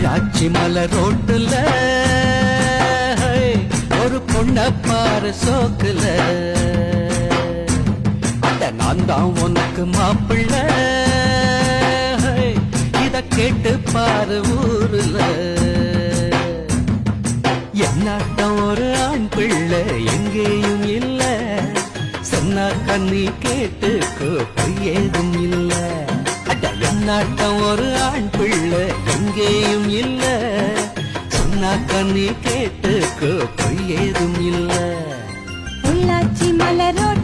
பொள்ளாச்சி மலை ரோட்டுல ஒரு பொண்ண பாரு சோக்குல, அட நான் தான் உனக்கு மாப்பிள்ள, இத கேட்டு பாரு ஊருல. என்னாட்டம் ஒரு ஆண் பிள்ளை எங்கேயும் இல்ல, சொன்னா கண்ணி கேட்டுக்கோ பொய்யேதும் இல்ல. அட என்னாட்டம் ஒரு ஆண் பிள்ளை எங்கேயும் இல்ல, சொன்னா கண்ணி கேட்டுக்கோ பொய்யேதும் இல்ல. பொள்ளாச்சி மலை ரோட்டுல